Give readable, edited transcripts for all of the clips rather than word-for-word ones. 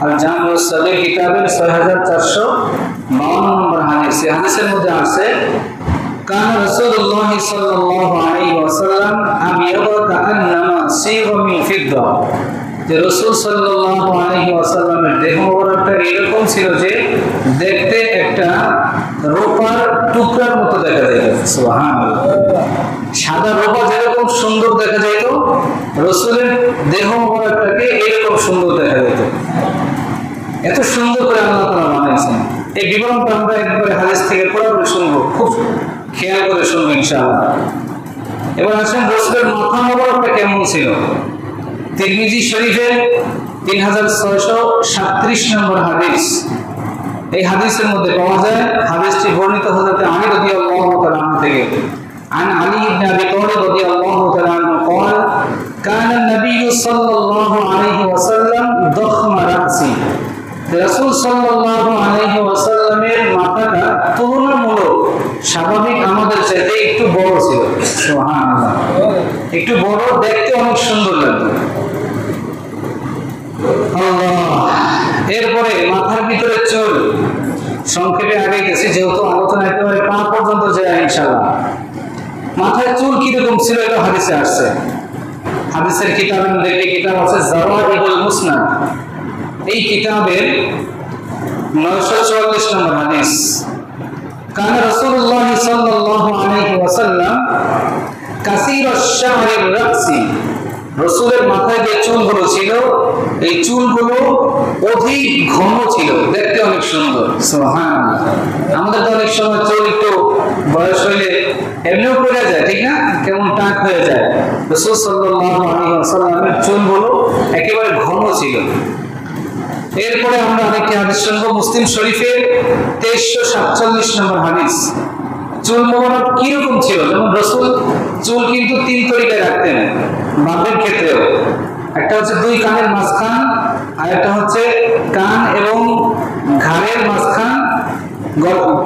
আল জামিউস সাগীর কিতাবের 6452 নম্বর হাদিস। এই হাদিসের মধ্যে আছে কান রাসূলুল্লাহ সাল্লাল্লাহু আলাইহি ওয়াসাল্লাম আবিয়াদা কান্নামা সিগা মিন ফিদ্দা, যে রাসূল সাল্লাল্লাহু আলাইহি ওয়াসাল্লামের দেহ মোবারকটা এরকম ছিল যে দেখতে একটা রূপার টুকরার মতো দেখা যেত। সুবহানাল্লাহ। সাদা রূপা যেরকম সুন্দর দেখা যেত, রাসূলের দেহ মোবারকটাকে এরকম সুন্দর দেখা যেত। এত সুন্দর করে আল্লাহ তাআলা বানাইছেন। এই বিবরণটা আমরা একবারে হাদিস থেকে পুরোপুরি শুনবো, খুব খেয়াল করে শুনবো ইনশাআল্লাহ। এবার আসেন রাসূলের মাথা মোবারকটা কেমন ছিল। তিরমিজি শরীফের 3637 নম্বর হাদিস। এই হাদিসের মধ্যে পাওয়া যায়, হাদিসটি বর্ণিত হযরত আলী রাদিয়াল্লাহু তাআলা আনহু থেকে। عن علي بن ابي طالب رضي الله تعالى عنه قال كان النبي صلى الله عليه وسلم ضخم رأسي, রাসূল সাল্লাল্লাহু আলাইহি ওয়াসাল্লামের মাথাটা তুলনামূলক স্বাভাবিক আমাদের চাইতে একটু বড় ছিল। সুবহানাল্লাহ। একটু বড়, দেখতে অনেক সুন্দর লাগতো। আল্লাহ। এরপরে মাথার ভিতরে চুল, সংক্ষেপে আগে গেছি যেহেতু আলোচনা একেবারে পা পর্যন্ত যায় ইনশাআল্লাহ। মাথায় চুল কিরকম ছিল এটা হাদিসে আসছে। হাদিসের কিতাবের মধ্যে একটি কিতাব আছে জাওয়াহিরুল মুসনাদ, এই কিতাবের 944 নম্বর হাদিস। কান রাসূলুল্লাহ সাল্লাল্লাহু আলাইহি ওয়াসাল্লাম কাসীরাশ শা'রির রাসি, রাসূলের মাথায় যে চুলগুলো ছিল এই চুলগুলো অধিক ঘন ছিল, দেখতে অনেক সুন্দর। সুবহানাল্লাহ। আমাদের তো অনেক সময় চুল একটু বয়স হইলে এমনিও পড়ে যায়, ঠিক না, কেমন টাক হয়ে যায়। রাসূল সাল্লাল্লাহু আলাইহি ওয়াসাল্লামের চুলগুলো একেবারে ঘন ছিল। এরপরে আমরা আরেকটি হাদিস শুনবো, মুসলিম শরীফের 2347 নম্বর হাদিস। চুল মোবারক কিরকম ছিল, যেমন রাসূল চুল কিন্তু 3 তরিকায় রাখতেন বাপের ক্ষেত্রেও। একটা হচ্ছে 2 কানের মাঝখান, আর একটা হচ্ছে কান এবং ঘাড়ের মাঝখান,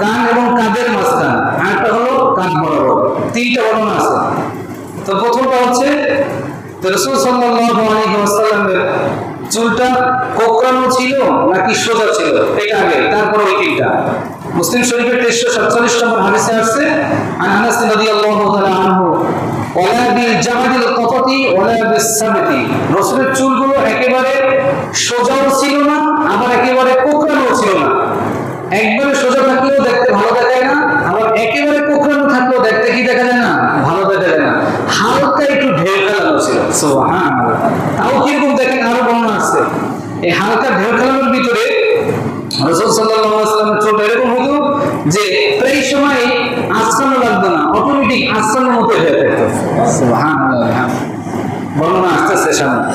কান এবং কাঁধের মাঝখান, আর একটা হলো কাঁধ বরাবর। 3টা বর্ণনা আছে। তো প্রথমটা হচ্ছে রাসূল সাল্লাল্লাহু আলাইহি ওয়াসাল্লামের চুলটা কোকড়ানো ছিল নাকি সোজা ছিল, এটা আগে, তারপর ওই 3টা। মুসলিম শরীফের 2347 নম্বর হাদিসে আছে আনাস রাদিয়াল্লাহু তাআলা আনহু ওয়ালা বিল জামাদিল কফতি ওয়ালা বিস সাবতি, রাসূলের চুলগুলো একেবারে সোজাও ছিল না, আবার একেবারে কোকড়ানো ছিল না। একবারে সোজা থাকলেও দেখতে ভালো দেখায় না, আবার একেবারে কোকড়ানো থাকলেও দেখতে কি দেখা যায় না, ভালো দেখা যায় না। হালকা একটু ঢেউ খেলানো ছিল। সুবহানাল্লাহ। তাও কিরকম দেখেন, আরো বর্ণনা আছে। এই হালকা ঢেউ খেলানোর ভিতরে রাসূল সাল্লাল্লাহু আলাইহি ওয়াসাল্লামের চুলটা এরকম হতো যে প্রায় সময় আশ্রানো লাগতো না, অটোমেটিক আশ্রানোর মতো হয়ে থাকতো। সুবহানাল্লাহ। বর্ণনা আসতেছে সামনে।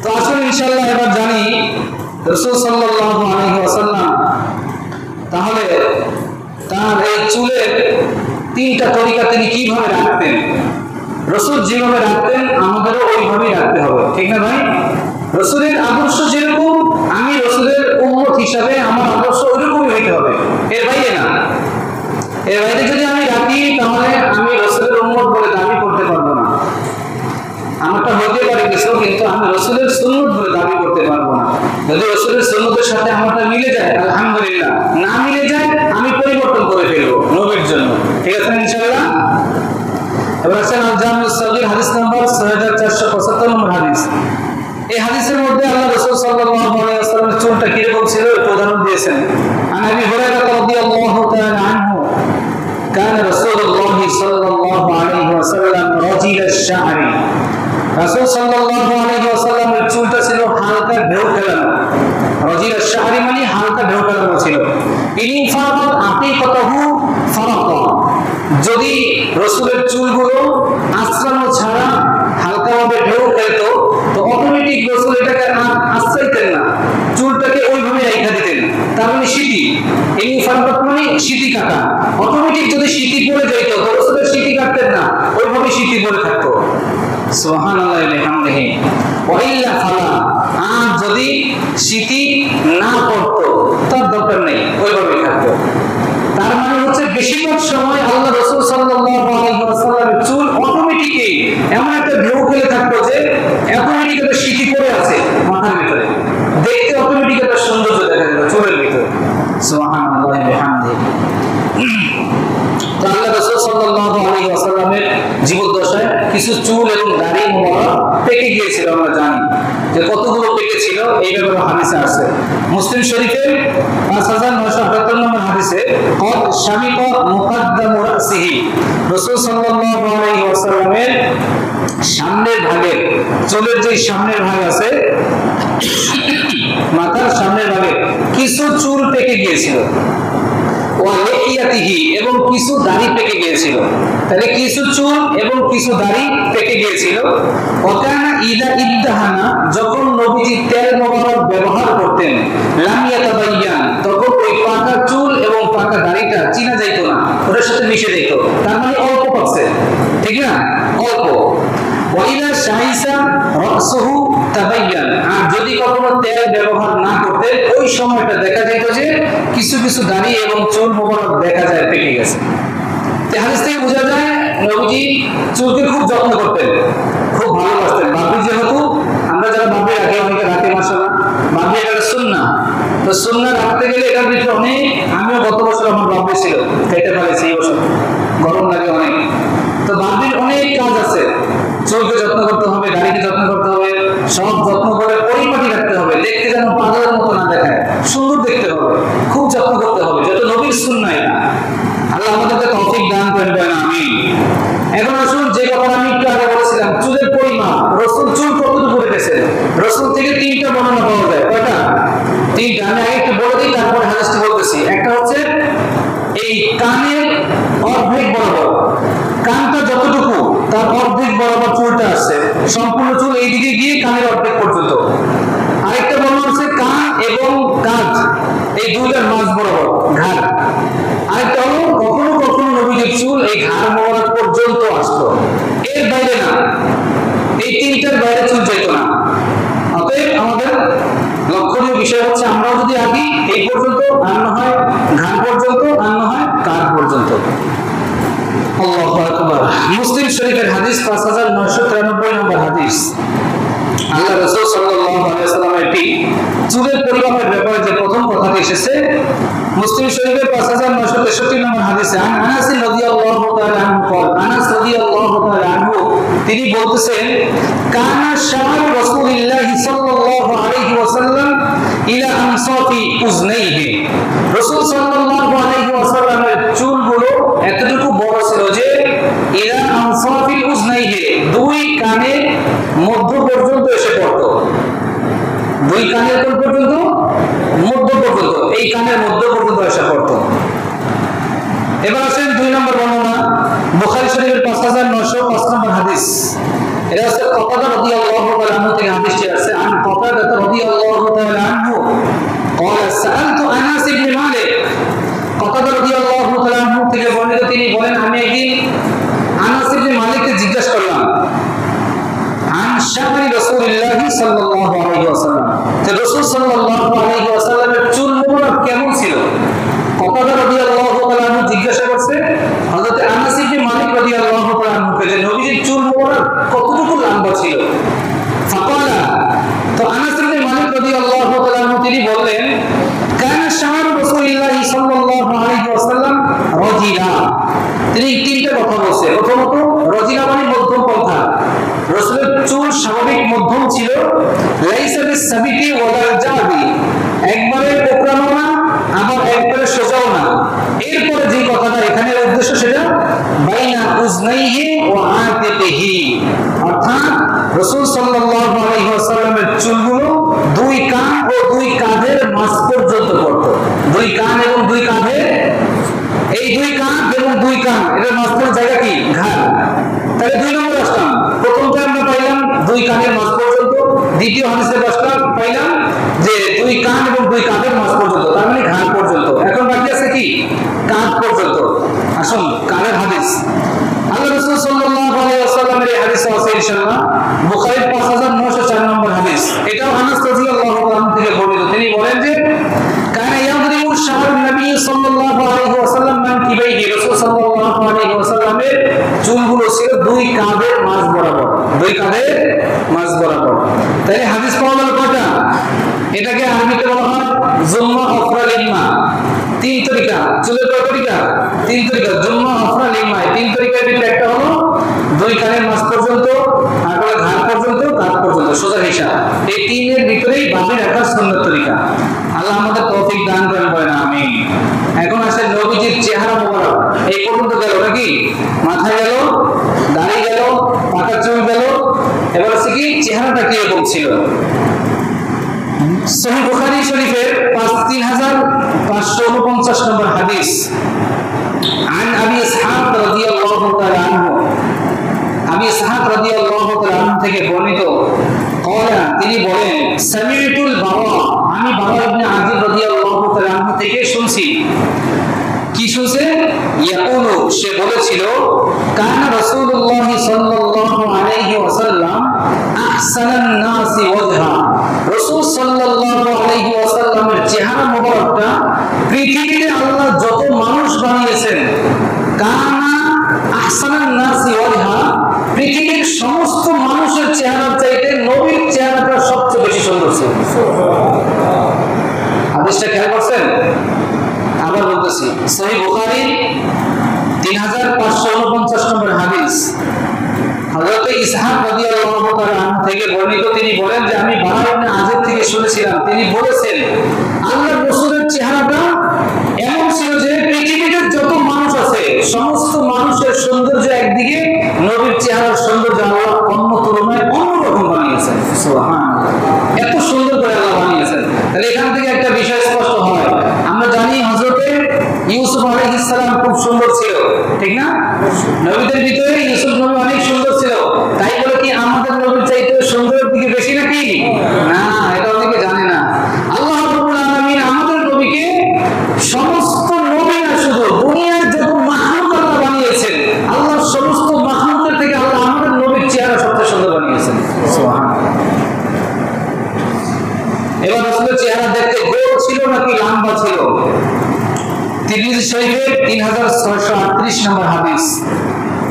তো আসলে ইনশাআল্লাহ এবার জানি রাসূল সাল্লাল্লাহু আলাইহি ওয়াসাল্লাম তাহলে তার এই চুলের 3টা তরিকা তিনি কিভাবে রাখতেন। রাসূল যেভাবে রাখতেন আমাদেরও ওইভাবেই রাখতে হবে, ঠিক না ভাই? রাসূলের আদর্শ যেরকম, আমি রাসূলের উম্মত হিসাবে আমার আদর্শ ওইরকমই হইতে হবে, এর বাইরে না। এর বাইরে যদি আমি রাখি তাহলে আমি রাসূলের উম্মত বলে দাবি করতে পারবো না। আমারটা হতে পারে কিছু, কিন্তু আমি রাসূলের সুন্নাত বলে দাবি করতে পারবো না। যদি রাসূলের সুন্নাতের সাথে আমারটা মিলে যায় আলহামদুলিল্লাহ, না মিলে যায় আমি পরিবর্তন করে ফেলবো নবীর জন্য, ঠিক আছে ইনশাআল্লাহ। এবার আসেন আল জামিউস সাগীর হাদিস নাম্বার 6475 নম্বর হাদিস। এই হাদিসের মধ্যে আল্লাহ রাসূল সাল্লাল্লাহু আলাইহি ওয়াসাল্লামের চুলটা কিরকম ছিল একটু উদাহরণ দিয়েছেন। আন আবি হুরায়রা রাদিয়াল্লাহু তাআলা আনহু কান রাসূলুল্লাহ সাল্লাল্লাহু আলাইহি ওয়াসাল্লাম রাজিলাশ শা'রি, রাসূল সাল্লাল্লাহু আলাইহি ওয়াসাল্লামের চুলটা ছিল হালকা ঢেউ খেলানো। রাজিলাশ শা'রি মানে হালকা ঢেউ খেলানো ছিল। ইন ফারাত আকিকাতুহু ফারাতা, যদি রাসূলের চুলগুলো আশ্রানো ছাড়া হালকাভাবে ঢেউ খেলত তো অটোমেটিক রাসূল এটাকে আশ্রাইতেন না, চুলটাকে ওইভাবে রাখা দিতেন। তার মানে সিটি, এই ফারাত মানে সিটি কাটা। অটোমেটিক যদি সিটি পড়ে যেত তো রাসূলের সিটি কাটতেন না, ওইভাবে সিটি পড়ে থাকতো। সুবহানাল্লাহি ওয়া বিহামদিহি। ওয়া ইল্লা ফালা, আর যদি সিটি না পড়তো তার দরকার নেই, ওইভাবে থাকতো। তার মানে হচ্ছে বেশিরভাগ সময় আল্লাহ রাসূল সাল্লাল্লাহু আলাইহি ওয়াসাল্লামের চুল অটোমেটিকই এমন একটা ঢেউ খেলে থাকতো যে অটোমেটিক একটা সিটি পড়ে আছে মাথার ভিতরে, দেখতে কিছু চুল এবং দাড়ি মোবারক পেকে গিয়েছিল। আমরা জানি যে কতগুলো পেকে ছিল, এই ব্যাপারে হাদিসে আছে। মুসলিম শরীফের 5978 নম্বর হাদিসে কদ শামিকা মুকদ্দামু রাসিহি, রাসূল সাল্লাল্লাহু আলাইহি ওয়াসাল্লামের সামনের ভাগে, চুলের যে সামনের ভাগ আছে, মাথার সামনের ভাগে কিছু চুল পেকে গিয়েছিল। এবং কিছু দাড়ি পেকে গিয়েছিল। তাহলে কিছু চুল এবং কিছু দাড়ি পেকে গিয়েছিল। ওকানা ইদা ইদ্দাহানা, যখন নবীজি তেল মোবারক ব্যবহার করতেন, লাম ইয়াতাবাইয়ান, তখন ওই পাকা চুল এবং পাকা দাড়িটা চিনা যাইতো না, ওটার সাথে মিশে যেত। তার মানে অল্প পাকছে, ঠিক না, অল্প। ওয়াইদা শাইসা রাসুহু তাবাইয়ান, আর যদি কখনো তেল ব্যবহার না করতেন, ওই সময়টা দেখা যেত যে কিছু কিছু দাড়ি এবং চুল মোবারক দেখা যায় পেকে গেছে। হাদিস থেকে বোঝা যায় নবীজি চুলকে খুব যত্ন করতেন, খুব ভালোবাসতেন। বাবরি যেহেতু, আমরা যারা বাবরি রাখি, অনেকে রাখে মাশাআল্লাহ, বাবরি একটা সুন্নাহ, তো সুন্নাহ রাখতে গেলে এটার ভিতরে অনেক, আমিও গত বছর আমার বাবরি ছিল, কেটে ফেলেছি এই বছর, গরম লাগে অনেক। তো বাবরির অনেক কাজ আছে, চুলকে যত্ন করতে হবে, দাড়িকে যত্ন করতে হবে, সব যত্ন করে পরিপাটি রাখতে হবে, দেখতে যেন পাগলের মতো না দেখায়, সুন্দর দেখতে হবে, খুব যত্ন করতে হবে, যত নবীর সুন্নাহ এটা। আল্লাহ আমাদেরকে তৌফিক দান করেন, আমিন। এখন আসুন, যে কথা আমি একটু আগে বলেছিলাম, চুলের পরিমাপ, রাসূল চুল কতটুকু রেখেছেন, রাসূল থেকে 3টা বর্ণনা পাওয়া যায়। কয়টা? 3টা। আমি আগে একটু বলে দিই, তারপরে হাদিসটি বলতেছি। একটা হচ্ছে এই কানের অর্ধেক বরাবর, কানটা যতটুকু তার অর্ধেক বরাবর চুলটা আসছে, সম্পূর্ণ চুল এইদিকে গিয়ে কানের অর্ধেক পর্যন্ত। আরেকটা বর্ণনা হচ্ছে কান এবং কাঁধ, এই দুইটার মাঝ বরাবর ঘাড়। আরেকটা হলো কখনো কখনো নবীজির চুল এই ঘাড় মোবারক পর্যন্ত আসতো, এর বাইরে না, এই 3টার বাইরে চুল যেত না। অতএব আমাদের লক্ষণীয় বিষয় হচ্ছে, আমরাও যদি আগে এই পর্যন্ত, আর না হয় ঘাড় পর্যন্ত, আর না হয় কাঁধ পর্যন্ত। আল্লাহু আকবার। মুসলিম শরীফের হাদিস 5993 নম্বর হাদিস। আল্লাহ রাসূল সাল্লাল্লাহু আলাইহি ওয়াসাল্লামের চুলের পরিমাপের ব্যাপারে যে প্রথম কথাটি এসেছে, মুসলিম শরীফের 5963 নম্বর হাদিসে, আনাস রাদিয়াল্লাহু তাআলা আনহু قال, আনাস রাদিয়াল্লাহু তাআলা আনহু তিনি বলতেছেন, কানা শাআর রাসূলিল্লাহি সাল্লাল্লাহু আলাইহি ওয়াসাল্লাম ইলা আনসাফি উজনাইহি, রাসূল সাল্লাল্লাহু আলাইহি ওয়াসাল্লামের চুলগুলো এতটুকু বড় ছিল যে ইলা আনসাফি উজনাইহি, দুই কানের মধ্য পর্যন্ত এসে পড়তো। দুই কানের কোন পর্যন্ত? মধ্য পর্যন্ত, এই কানের মধ্য পর্যন্ত এসে পড়তো। এবার আসেন 2 নম্বর বর্ণনা, বুখারী শরীফের 5905 নম্বর হাদিস। এটা হচ্ছে কতাদা রাদিয়াল্লাহু তাআলা আনহু থেকে হাদিসটি আছে। আন কতাদা রাদিয়াল্লাহু তাআলা আনহু قال سألت أنس بن مالك, কতাদা রাদিয়াল্লাহু তাআলা আনহু থেকে বর্ণিত, তিনি বলেন, আমি একদিন আনাস ইবনে মালিককে জিজ্ঞাসা করলাম, আন শা'রি রাসূলিল্লাহি সাল্লাল্লাহু আলাইহি ওয়াসাল্লাম, যে রাসূল সাল্লাল্লাহু আলাইহি ওয়াসাল্লামের চুল মোবারক কেমন ছিল। কতাদা রাদিয়াল্লাহু তাআলা আনহু জিজ্ঞাসা করছে হযরত আনাস ইবনে মালিক রাদিয়াল্লাহু তাআলা আনহুকে, যে নবীজির চুল মোবারক কতটুকু লম্বা ছিল। ফাকালা, তো আনাস ইবনে মালিক রাদিয়াল্লাহু তাআলা আনহু তিনি বললেন, কানা শা'রু রাসূলিল্লাহি সাল্লাল্লাহু আলাইহি ওয়াসাল্লাম রাজিলা। তিনি 3টা কথা বলছে। প্রথমত, রাজিলা মানে মধ্যম পন্থা, রাসূলের চুল স্বাভাবিক মধ্যম ছিল, লাইসা বিসাবিতি ওয়ালা জাবি, একবারে কোকড়ানো না, আবার একবারে সোজাও না। এরপরে যে কথাটা এখানে উদ্দেশ্য, সেটা বাইনা উজনাইহি ওয়া আতিকিহি, অর্থাৎ রাসূল সাল্লাল্লাহু আলাইহি ওয়াসাল্লামের চুলগুলো দুই কান ও দুই কাঁধের মাঝ পর্যন্ত পড়তো। দুই কান এবং দুই কাঁধের, এই দুই কান এবং দুই কান, এটার মাঝখানে জায়গা কি? ঘাড়। তাহলে 2 নম্বর আসলাম। প্রথমটা আমরা পাইলাম দুই কানের মাঝ পর্যন্ত, দ্বিতীয় হাদিসে পাইলাম যে দুই কান এবং দুই কাঁধের মাঝ পর্যন্ত, তার মানে ঘাড় পর্যন্ত। এখন বাকি আছে কি? কাঁধ পর্যন্ত। আসুন কানের হাদিস। আল্লাহ রাসূল সাল্লাল্লাহু আলাইহি ওয়াসাল্লামের এই হাদিস আছে ইনশাআল্লাহ, বুখারীর 5904 নম্বর হাদিস। এটাও আনাস রাদিয়াল্লাহু তাআলা থেকে বর্ণিত। তিনি বলেন যে, কানা ইয়াদরিবু শা'রুন নবী সাল্লাল্লাহু আলাইহি ওয়াসাল্লাম মান কিবাইহি, রাসূল সাল্লাল্লাহু আলাইহি ওয়াসাল্লামের চুলগুলো ছিল দুই কাঁধের মাঝ বরাবর, দুই কাঁধের মাঝ বরাবর। তাই হাদিস পাওয়া গেল কয়টা? এটাকে আরবিতে বলা হয় জুম্মা আফরা লিম্মা। 3 তরিকা, চুলের কয় তরিকা? 3 তরিকা, জুম্মা আফরা লিম্মা। 3 তরিকার ভিতরে একটা হলো দুই কানের মাঝ পর্যন্ত মতো সোজা হিসাব। এই তিনের ভিতরেই বাজি রাখার সুন্নাত তরিকা। আল্লাহ আমাদের তৌফিক দান করেন, বলেন আমিন। এখন আসে নবীজির চেহারা মোবারক। এই পর্যন্ত গেল নাকি? মাথা গেল, দাড়ি গেল, পাকা চুল গেল, এবার হচ্ছে কি চেহারাটা কি এরকম ছিল। সহিহ বুখারী শরীফের 3549 নম্বর হাদিস, عن أبي إسحاق رضي الله تعالى عنه, আবি ইসহাক রাদিয়াল্লাহু তাআলা আনহু থেকে বর্ণিত, قال তিনি বলেন, সামিউতুল বারা, আমি বারা ইবনে আযিব রাদিয়াল্লাহু তাআলা আনহু থেকে শুনছি। কি শুনছে? ইয়াকুলু, সে বলেছিল, কানা রাসূলুল্লাহ সাল্লাল্লাহু আলাইহি ওয়াসাল্লাম আহসানান নাসি ওয়াজহা, রাসূল সাল্লাল্লাহু আলাইহি ওয়াসাল্লামের চেহারা মোবারকটা পৃথিবীতে আল্লাহ যত মানুষ বানিয়েছেন, কানা আহসানান নাসি ওয়াজহা, পৃথিবীর সমস্ত মানুষের চেহারার চাইতে নবীর চেহারাটা সবচেয়ে বেশি সুন্দর ছিল। হাদিসটা খেয়াল করছেন? আবার বলতেছি, সহিহ বুখারী 3549 নম্বর হাদিস, হযরত ইসহাক রাদিয়াল্লাহু তাআলা আনহু থেকে বর্ণিত, তিনি বলেন যে আমি বারা ইবনে আযিব থেকে শুনেছিলাম, তিনি বলেছেন আল্লাহর রাসূলের চেহারাটা এমন ছিল যে পৃথিবীতে যত মানুষ আছে সমস্ত মানুষের সৌন্দর্য একদিকে, নবীর চেহারার সৌন্দর্য আল্লাহ অন্য তুলনায় অন্যরকম বানিয়েছেন। সুবহানাল্লাহ, এত সুন্দর করে আল্লাহ বানিয়েছেন। তাহলে এখান থেকে একটা বিষয় স্পষ্ট হয়, আমরা জানি হযরত ইউসুফ আলাইহিস সালাম খুব সুন্দর ছিল, ঠিক না? নবীদের ভিতরে ইউসুফ নবী অনেক সুন্দর ছিল, তাই বলে কি আমাদের নবীর চাইতে সুন্দরের দিকে বেশি নাকি? না, এটা অনেকে জানে না। আল্লাহ রাব্বুল আলামিন আমাদের নবীকে সমস্ত নবী না, শুধু দুনিয়ার যত মাখলুক আল্লাহ বানিয়েছেন, আল্লাহর সমস্ত মাখলুকের থেকে আল্লাহ আমাদের নবীর চেহারা সবচেয়ে সুন্দর বানিয়েছেন। সুবহানাল্লাহ। এবার রাসূলের চেহারা দেখতে গোল ছিল নাকি লম্বা ছিল? তিরমিজি শরীফের 3638 নম্বর হাদিস,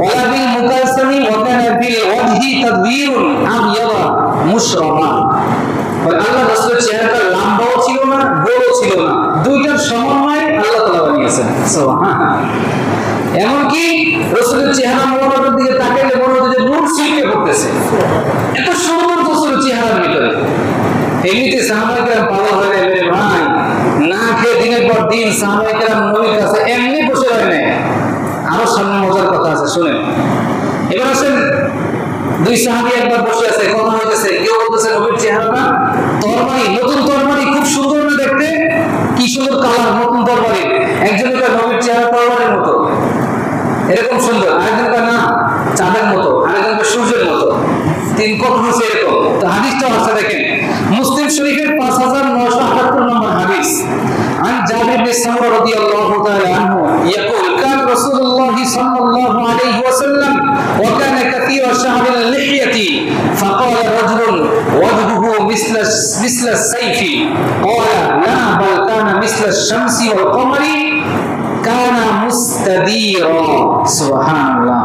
ওয়া বিল মুকাসামি ওয়া কানা বিল ওয়াজহি তাদবীরুন আবয়াদা মুশরাবা, আল্লাহ রাসূলের চেহারাটা লম্বাও ছিল না, গোলও ছিল না, দুইটার সমন্বয়ে আল্লাহ তাআলা বানিয়েছেন। সুবহানাল্লাহ। এমনকি রাসূলের চেহারা মোবারকের দিকে তাকালে মনে হচ্ছে যে নূর ছিটকে পড়তেছে, এত সুন্দর রাসূলের চেহারার ভিতরে। এমনিতে সাহাবায়ে কেরাম পাগল হয়ে গেলেন, ভাই না খেয়ে দিনের পর দিন সাহাবায়ে কেরাম নবীর কাছে এমনি বসে রয় নাই। আরো সামনে মজার কথা আছে, শুনেন। এবার আসেন, দুই সাহাবী একবার বসে আছে, কথা হইতেছে, কেউ বলতেছে নবীর চেহারাটা তরবারি, নতুন তরবারি, খুব সুন্দর না দেখতে, কি সুন্দর কালার নতুন তরবারি। একজন কয় নবীর চেহারা তরবারির মতো, এরকম সুন্দর, আরেকজন কয় না চাঁদের মতো, আরেকজন কয় সূর্যের মতো। তিন কথা হচ্ছে এরকম। তো হাদিসটাও আছে, দেখেন মুসলিম শরীফের 5978 নম্বর হাদিস, عن جابر بن سمرة رضي الله تعالى عنه يقول كان رسول الله صلى الله عليه وسلم وكان كثير شعر اللحية فقال رجل وجهه مثل السيف قال لا بل كان مثل الشمس والقمر كان مستديرا সুবহানাল্লাহ।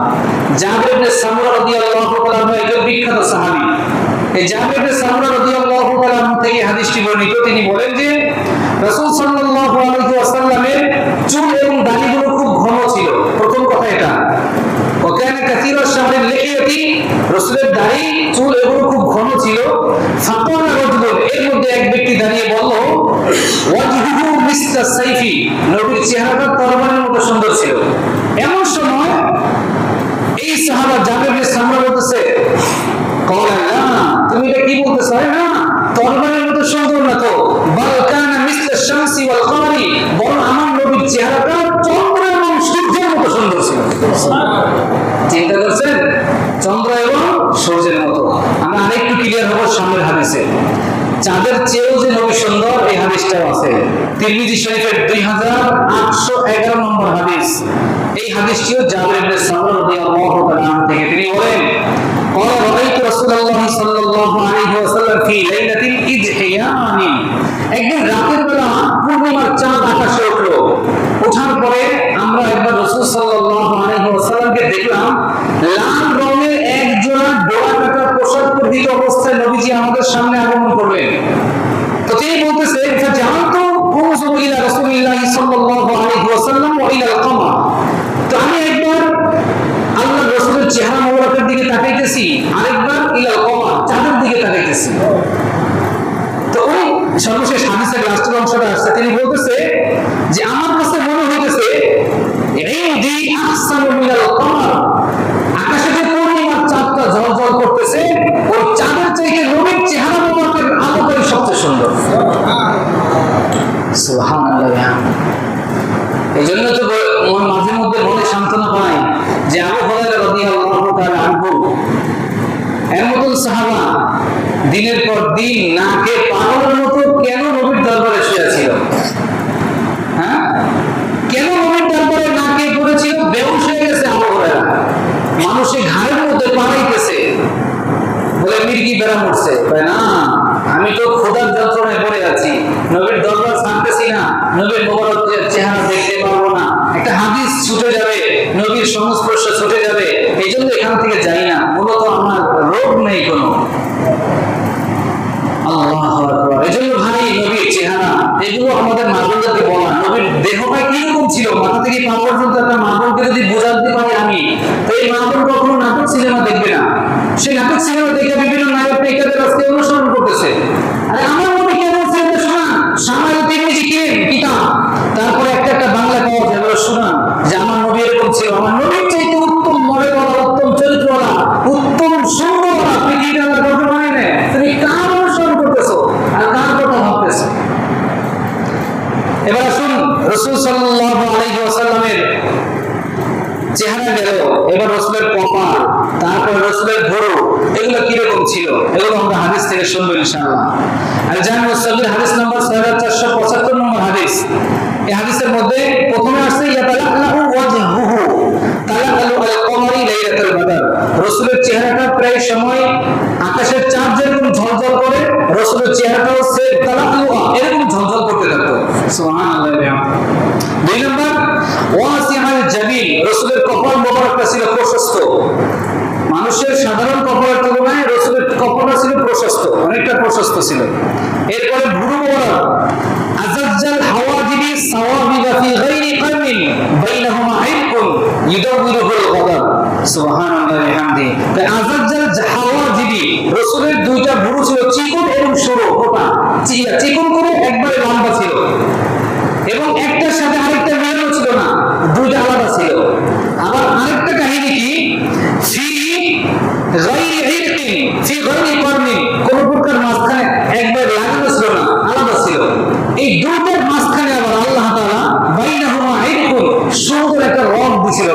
জাবির ইবনে সামরা রাদিয়াল্লাহু তাআলা আনহু একজন বিখ্যাত সাহাবী। এই জাবির ইবনে সামরা রাদিয়াল্লাহু তাআলা আনহু থেকে হাদিসটি বর্ণিত, তিনি বলেন যে রাসূল সাল্লাল্লাহু আলাইহি ওয়াসাল্লামের চুল এবং দাড়িগুলো খুব ঘন ছিল। প্রথম কথা এটা, ওয়াকানা কাসীরা শাহরিল লিহিয়াতি, রাসূলের দাড়ি চুল এগুলো খুব ঘন ছিল। ফাকালা রাজুলুন, এর মধ্যে এক ব্যক্তি দাঁড়িয়ে বলল, ওয়াজহুহু মিসলা সাইফি, নবীর চেহারাটা তরবারির মতো সুন্দর ছিল। এমন সময় এই সাহাবা জাবির ইবনে সামরা বলতেছে, ক্বালা লা, তুমি এটা কি বলতেছো? না, তরবারির মতো সুন্দর না তো, বাল কানা মিসলা শামসি ওয়াল কমারি, বরং আমার নবীর চেহারাটা চন্দ্র এবং সূর্যের মতো সুন্দর ছিল। চিন্তা করছেন, চন্দ্র এবং সূর্যের মতো। আমরা আরেকটু ক্লিয়ার হব সামনের হাদিসে। চাঁদের চেয়েও যে নবী সুন্দর, এই হাদিসটাও আছে তিরমিজি শরীফের 2811 নম্বর হাদিস। এই হাদিসটিও জাবির ইবনে সামরা রাদিয়াল্লাহু তাআলা আনহু থেকে, তিনি বলেন, قال رأيت رسول الله صلى الله عليه وسلم في ليلة الإضحيان, একদিন রাতের বেলা পূর্ণিমার চাঁদ আকাশে উঠলো। ওঠার পরে আমরা একবার রাসূল সাল্লাল্লাহু আলাইহি ওয়াসাল্লামকে দেখলাম, লাল রঙের এক জোড়া ডোরা কাটা পোশাক পরিহিত অবস্থায় নবীজি আমাদের সামনে আগমন করলেন। তো তিনি বলতেছে, ফাজাআলতু উনজুরু ইলা রাসূলিল্লাহি সাল্লাল্লাহু আলাইহি ওয়াসাল্লাম ওয়া ইলা আল-কমার, তো আমি একবার আল্লাহর রাসূলের চেহারা মোবারকের দিকে তাকাইতেছি, আরেকবার ইলা আল-কমার, চাঁদের দিকে তাকাইতেছি। গেছি। তো ওই সর্বশেষ হাদিসের লাস্টের অংশটা আসছে, তিনি বলতেছে যে আমার কাছে মনে হইতেছে ইনদি আহসানু মিনাল কমার, আকাশে যে পূর্ণিমার চাঁদটা ঝলঝল করতেছে ওই চাঁদের চাইতে নবীর চেহারা মোবারকের আলোটাই সবচেয়ে সুন্দর। সুবহানাল্লাহ। এই জন্য তো মাঝে মধ্যে মনে সান্ত্বনা পায় যে আবু হুরায়রা রাদিয়াল্লাহু তাআলা আনহু এর মতন সাহাবা দিনের পর দিন না খেয়ে পাগলের মতো কেন নবীর দরবারে শুয়ে ছিল? হ্যাঁ, কেন নবীর দরবারে না খেয়ে পড়েছিল? বেহুশ হয়ে গেছে আবু হুরায়রা, মানুষের ঘাড়ের মধ্যে পাড়াইতেছে, বলে মির্গি বেড়া মরছে। না, আমি তো ক্ষুধার যন্ত্রণায় পড়ে আছি, নবীর দরবার ছাড়তেছি না, নবীর মোবারক চেহারা দেখতে পারবো না, একটা হাদিস ছুটে যাবে, নবীর সংস্পর্শ ছুটে যাবে, এই জন্য এখান থেকে যাই না। মূলত আমার রোগ নেই কোনো। আল্লাহু আকবার। এই জন্য ভাই নবীর চেহারা এগুলো আমাদের মানবতাকে বলা। নবীর দেহটা কিরকম ছিল, মাথা থেকে পা পর্যন্ত একটা মানবকে যদি বোঝাতে পারি আমি, তো এই মানব কখনো নাটক সিনেমা দেখবে না। সেই নাটক সিনেমা দেখে বিভিন্ন নায়ক নায়িকাদের আজকে অনুসরণ করতেছে। আরে আমার নবী কেমন ছিলেন শোনা, সামাল তিরমিজি কিতাব, তারপরে একটা বাংলা পাওয়া যায়, বলে শোনা যে আমার নবী এরকম ছিল, আমার নবীর চাইতে উত্তম মর্যাদা, উত্তম চরিত্রওয়ালা, উত্তম সুন্দরওয়ালা পৃথিবীর আর কাউকে মানে না। তুমি কার অনুসরণ করতেছো আর কার কথা ভাবতেছো? এবার আসুন রাসূল সাল্লাল্লাহু আলাইহি ওয়াসাল্লামের চেহারা গেল, এবার রাসূলের কপাল, তারপর রাসূলের ভুরু, এগুলো কিরকম ছিল এগুলো আমরা হাদিস থেকে শুনবো ইনশাআল্লাহ। আর জামিউস সাগীর হাদিস নম্বর 6475 নম্বর হাদিস। এই হাদিসের মধ্যে প্রথমে আসছে ইয়াতালাহু ওয়াজহুহু তালাআলু আল কমারি লাইলাতুল বদর। রাসূলের চেহারাটা প্রায় সময় আকাশের চাঁদ যেরকম ঝলঝল করে, রাসূলের চেহারাটাও সে তালাআলু এরকম ঝলঝল করতে থাকতো। সুবহানাল্লাহ। দুই নম্বর ওয়াসিআল জাবিল, রাসূলের কপাল মোবারকটা ছিল প্রশস্ত। মানুষের সাধারণ কপালের তুলনায় রাসূলের কপালটা ছিল প্রশস্ত, অনেকটা প্রশস্ত ছিল। এরপরে ভুরু মোবারক আজাজ্জাল হাওয়াজিবি সাওয়াবিবা ফি গায়রি কারমিন বাইনাহুমা আইকুন ইউদাউরুল গদাব। সুবহানাল্লাহি ওয়া বিহামদিহি। আজাজ্জাল হাওয়াজিবি, রাসূলের দুইটা ভুরু ছিল চিকন এবং সরু, মোটা, চিকন করে একবারে লম্বা ছিল, এবং একটার সাথে আরেকটা মিলানো ছিল না, দুইটা আলাদা ছিল। আবার আরেকটা কাহিনী কি, ফি গায়রি ইরকিন ফি গায়রি কারমিন, কোন প্রকার মাঝখানে একবার লাগানো ছিল না, আলাদা ছিল। এই দুইটার মাঝখানে আবার আল্লাহ তাআলা বাইনাহুমা ইরকুন, সুন্দর একটা রগ দিছিল।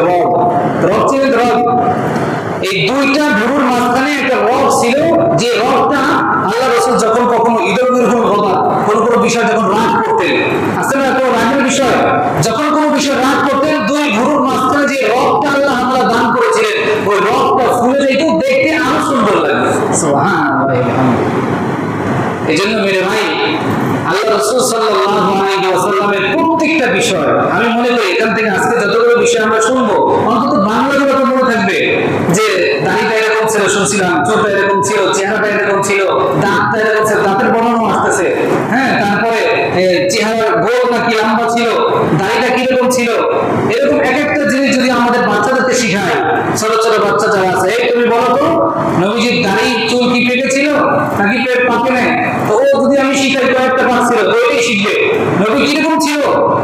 রগ ছিল, রগ। এই দুইটা ভুরুর মাঝখানে একটা রগ ছিল, যে রগটা আল্লাহ রাসূল যখন কখনো ইউদাউরুল গদাব, কোন বিষয় যখন রাগ করতেন, আসলে একটা রাগের বিষয়, যখন কোনো বিষয় রাগ করতেন, দুই ভুরুর মাঝখানে যে রগটা আল্লাহ তাআলা দান করেছিলেন, ওই রগটা ফুলে যেত, দেখতে আরো সুন্দর লাগবে। সুবহানাল্লাহ। এজন্য মেরে ভাই, আল্লাহ রাসূল সাল্লাল্লাহু আলাইহি ওয়াসাল্লামের প্রত্যেকটা বিষয়, আমি মনে করি এখান থেকে আজকে যতগুলো বিষয় আমরা শুনবো, অন্তত বাংলাগুলো তো মনে থাকবে যে দাড়িটা এরকম ছিল শুনছিলাম, চোখটা এরকম ছিল, চেহারাটা এরকম ছিল, দাঁতটা এরকম ছিল, দাঁতের বর্ণনা আসতেছে, হ্যাঁ, তারপরে চেহারার গোল নাকি লম্বা ছিল, দাড়িটা কিরকম ছিল, এরকম এক একটা জিনিস যদি আমাদের বাচ্চাদেরকে শিখায়, ছোট ছোট বাচ্চা যারা আছে, এই তুমি বলো তো নবীজির দাড়ি চুল কি পেকেছিল নাকি পাকে নাই, তো ও যদি আমি শিখাই কয়েকটা পাক ছিল, ওইটাই শিখবে। নবী কিরকম ছিল,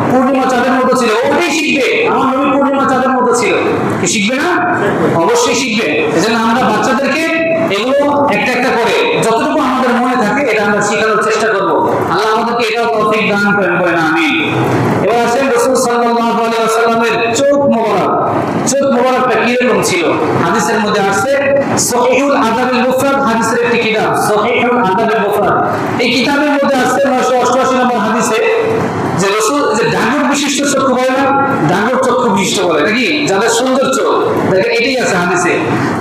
পূর্ণিমা চাঁদের মতো ছিল, ওইটাই শিখবে। আমার নবী পূর্ণিমা চাঁদের মতো ছিল, কি শিখবে না? অবশ্যই শিখবে। এজন্য আমরা বাচ্চাদেরকে এগুলো একটা একটা করে যতটুকু আমাদের মনে থাকে এটা আমরা শেখানোর চেষ্টা করব। আল্লাহ আমাদেরকে এটাও তৌফিক দান করেন, বলেন আমিন। এবার আসেন রাসূল সাল্লাল্লাহু আলাইহি ওয়াসাল্লামের চোখ মোবারক। চোখ মোবারকটা কিরকম ছিল? হাদিসের মধ্যে আছে, সহিহুল আদাবুল মুফরাদ হাদিসের একটি কিতাব, সহিহুল আদাবুল মুফরাদ। এই কিতাবের মধ্যে আছে 988 নম্বর হাদিসে যে রাসূল যে ডাগর বিশিষ্ট চক্ষু বলে না, ডাগর চক্ষু বিশিষ্ট বলে নাকি, যাদের সুন্দর চোখ, দেখেন এটাই আছে হাদিসে।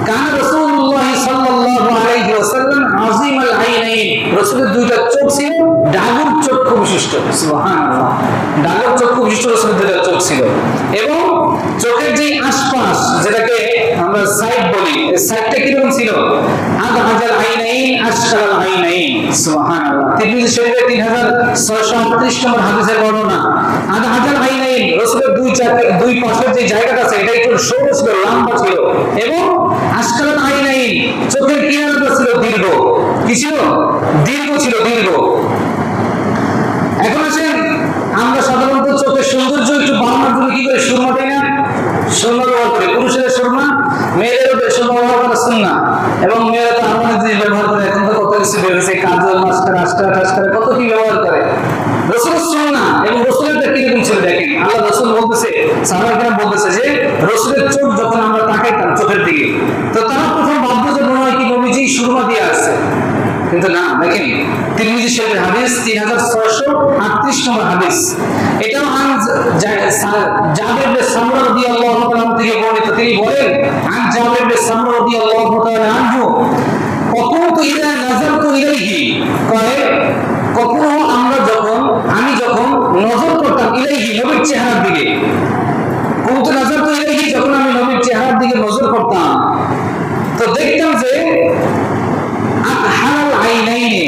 কান রাসূলুল্লাহ সাল্লাল্লাহু আলাইহি ওয়াসাল্লাম আযীমাল আইনাইন, রাসূলের দুইটা চোখ ছিল ডাগর চক্ষু বিশিষ্ট। সুবহানাল্লাহ। ডাগর চক্ষু বিশিষ্ট রাসূলের দুইটা চোখ ছিল, এবং চোখের যে আশপাশ যেটাকে আমরা সাইড বলি, এই সাইডটা কিরকম ছিল? আদহাজাল আইনাইন আশকাল আইনাইন। সুবহানাল্লাহ। তিরমিজি শরীফে 3638 নম্বর হাদিসের বর্ণনা। আদহাজাল আইনাইন, রাসূলের দুই পাশের যে জায়গাটা আছে এটা একটু সরু ছিল, লম্বা ছিল, এবং আশকাল আইনাইন, চোখের কিনারাটা ছিল দীর্ঘ। কি ছিল? দীর্ঘ ছিল, দীর্ঘ। এখন আসেন, আমরা সাধারণত চোখের সৌন্দর্য একটু বাড়ানোর জন্য কি করে? সুরমা, তাই না? সুরমা ব্যবহার করে। পুরুষের সুরমা, মেয়েদেরও সুরমা ব্যবহার করা সুন্নাহ। এবং মেয়েরা তো আরো জিনিস ব্যবহার করে। এখন তো কত কিছু বেরিয়েছে, কাজল, মাস্কারা, টাস্কারা, কত কি ব্যবহার করে। রাসূলের সুন্নাহ এবং রাসূলেরটা কিরকম ছিল দেখেন। আল্লাহ রাসূল বলতেছে, সাহাবায়ে কেরাম বলতেছে যে রাসূলের চোখ যখন আমরা তাকাইতাম চোখের দিকে, তো তারা প্রথম ভাবতো যে মনে হয় কি নবীজি সুরমা দিয়ে আসছে, কিন্তু না। দেখেন তিরমিজি শরীফের হাদিস 3638 নম্বর হাদিস। এটাও জাবের বিন সামরা রাদিয়াল্লাহু তাআলা থেকে বর্ণিত। তিনি বলেন, আন জাবের বিন সামরা রাদিয়াল্লাহু তাআলা আনহু কখনো ইদা নাযারতু ইলাইহি, কয় কখনো আমি যখন নজর করতাম ইলাইহি, নবীর চেহারার দিকে, কুনতু নাযারতু ইলাইহি, যখন আমি নবীর চেহারার দিকে নজর করতাম, তো দেখতাম যে আতহাল আইনাইনি,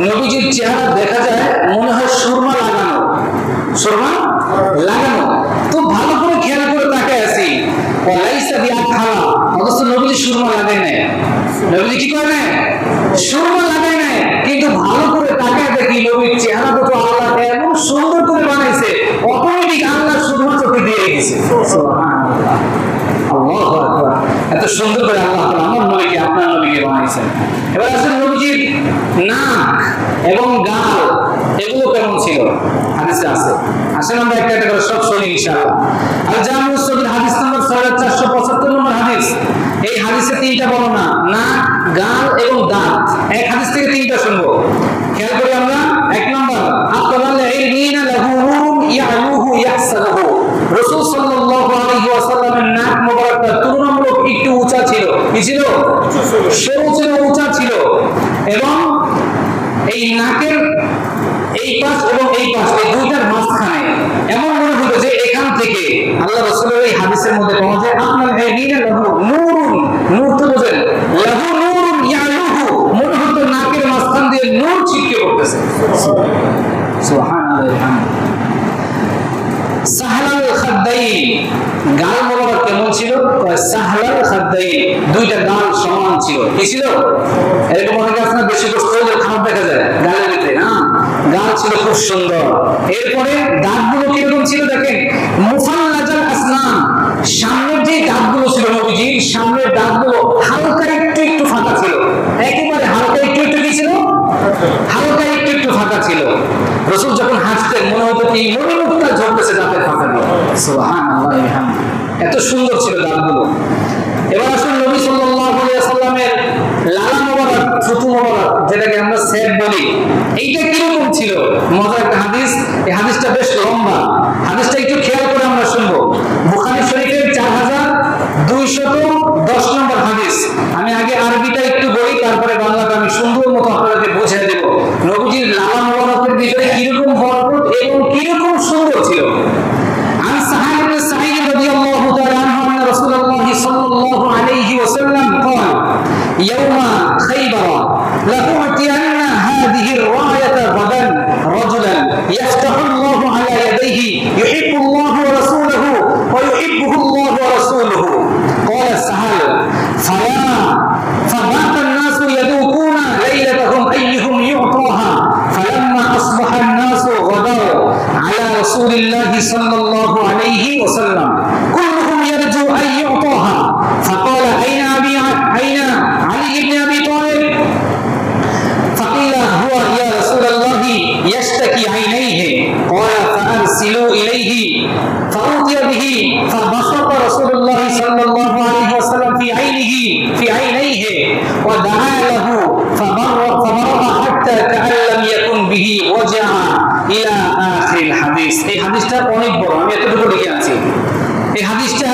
নবীজির চেহারা দেখা যায় মনে হয় সুরমা লাগানো, সুরমা লাগানো। তো ভালো করে খেয়াল করে তাকায় আছি, ওয়ালাইসা বিআতহালা, অথচ নবীজি সুরমা লাগায় নাই। নবীজি কি করে নাই? সুরমা লাগায় নাই। কিন্তু ভালো করে তাকায় দেখি নবীর চেহারা দুটো আল্লাহ এমন সুন্দর করে বানাইছে, অটোমেটিক আল্লাহ সুরমা চোখে দিয়ে গেছে। সুবহানাল্লাহ, আল্লাহু আকবার। এত সুন্দর করে আল্লাহ তাআলা আমার নবীকে, আপনার নবীকে বানাইছেন। এবার আসলে নবীজির নাক এবং গাল এগুলো কেমন ছিল? হাদিসে আছে। আসলে আমরা একটা একটা করে সব শুনি ইনশাআল্লাহ। আল জামিউস সগীর হাদিস নম্বর 6475 নম্বর হাদিস। এই হাদিসে তিনটা বর্ণনা, নাক, গাল এবং দাঁত। এক হাদিস থেকে তিনটা শুনবো, খেয়াল করি আমরা। এক নম্বর, আতলাল ইলমিনা লাহু নূরুন ইয়ালুহু ইয়াহসানুহু, রাসূল সাল্লাল্লাহু আলাইহি ওয়াসাল্লামের নাক মোবারকটা তুলনামূলক একটু উঁচা ছিল। কি ছিল? সরু ছিল, উঁচা ছিল। এবং এই নাকের এই পাশ এবং এই পাশ, এই দুইটার মাঝখানে এমন মনে হতো যে এখান থেকে আল্লাহ রাসূলের এই হাদিসের মধ্যে পাওয়া যায়, আপনার ইলমিনা লাহু নূরুন, নূর তো বোঝেন, লাহু নূরুন ইয়ালুহু, মনে হতো নাকের মাঝখান দিয়ে নূর ছিটকে পড়তেছে। সুবহানাল্লাহ। সাহলাল খাদ্দাইন, গাল মোবারক কেমন ছিল? সাহলাল খাদ্দাইন, দুইটা গাল সমান ছিল। কি ছিল? এরকম অনেকে আপনার বেশি কষ্ট হলে খারাপ দেখা যায় গালের ভিতরে, না, গাল ছিল খুব সুন্দর। এরপরে দাঁতগুলো কিরকম ছিল দেখেন, মুফাল্লাজাল আসনান, সামনের যে দাঁতগুলো ছিল নবীজির, সামনের দাঁতগুলো হালকা একটু একটু ফাঁকা ছিল। একেবারে হালকা একটু একটু কি ছিল? হালকা একটু একটু ফাঁকা ছিল। রাসূল যখন হাসতেন মনে হতো কি মনোমুক্তা ঝরতেছে দাঁতের ফাঁকা দিয়ে। সুবহানাল্লাহ, এত সুন্দর ছিল দাঁতগুলো। এবার আসুন নবী সাল্লাল্লাহু আলাইহি ওয়াসাল্লামের লালা মোবারক, থুতু মোবারক, যেটাকে আমরা সেট বলি, এইটা কিরকম ছিল? মজার একটা হাদিস। এই হাদিসটা বেশ লম্বা। হাদিসটা একটু খেয়াল করে আমরা শুনবো। বুখারী শরীফের 4210 নম্বর হাদিস। আমি আগে আরবিটা একটু বলি, তারপরে বাংলাটা আমি সুন্দর মতো আপনাদেরকে বুঝিয়ে দেব নবীজির লালা মোবারকের ভিতরে কিরকম বরকত এবং কিরকম সুন্দর ছিল। عن سعد بن سعيد رضي الله تعالى عنه أن رسول الله صلى الله عليه وسلم قال يوم خيبر لأعطين هذه الراية غدا رجلا يفتح الله على يديه يحب الله ورسوله ويحبه الله ورسوله. قال سهل فبات الناس يذوقون ليلتهم أيهم يعطاها فلما أصبح الناس غدوا على رسول الله صلى الله عليه وسلم كلهم يرجو أن يعطاها. فقال أين علي بن أبي طالب؟ فقيل هو يا رسول الله يشتكي عينيه. قال فأرسلوا إليه فأوتي به فبسط رسول الله صلى الله عليه وسلم في عينيه ودعا له فبرأ حتى كأن لم يكن به وجع إلى آخر الحديث. এই হাদিসটা অনেক বড়, আমি এতটুকু লিখে আছি। এই হাদিসটা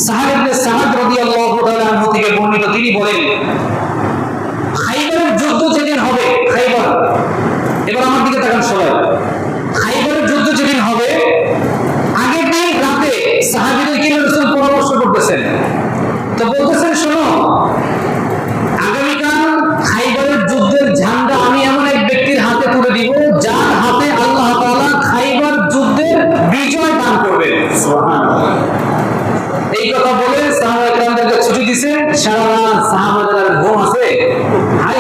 সাহাব ইবনে সাদ রাদিয়াল্লাহু তাআলা আনহু থেকে বর্ণিত। তিনি বলেন, খাইবারের যুদ্ধ যেদিন হবে, খাইবার, এবার আমার দিকে তাকান সবাই, খাইবারের যুদ্ধ যেদিন হবে, আগের দিন রাতে সাহাবীদেরকে রাসূল পরামর্শ করতেছেন। তো বলতেছেন, শোনো, আগামীকাল খাইবারের যুদ্ধের ঝান্ডা আমি এমন এক ব্যক্তির হাতে তুলে দিব যার হাতে আল্লাহ তাআলা খাইবার যুদ্ধের বিজয় দান করবেন। সুবহানাল্লাহ। এই কথা বলে সাহাবায়ে কেরামদেরকে ছুটি দিয়েছেন। সারা রাত সাহাবাদের ঘুম আছে, হাই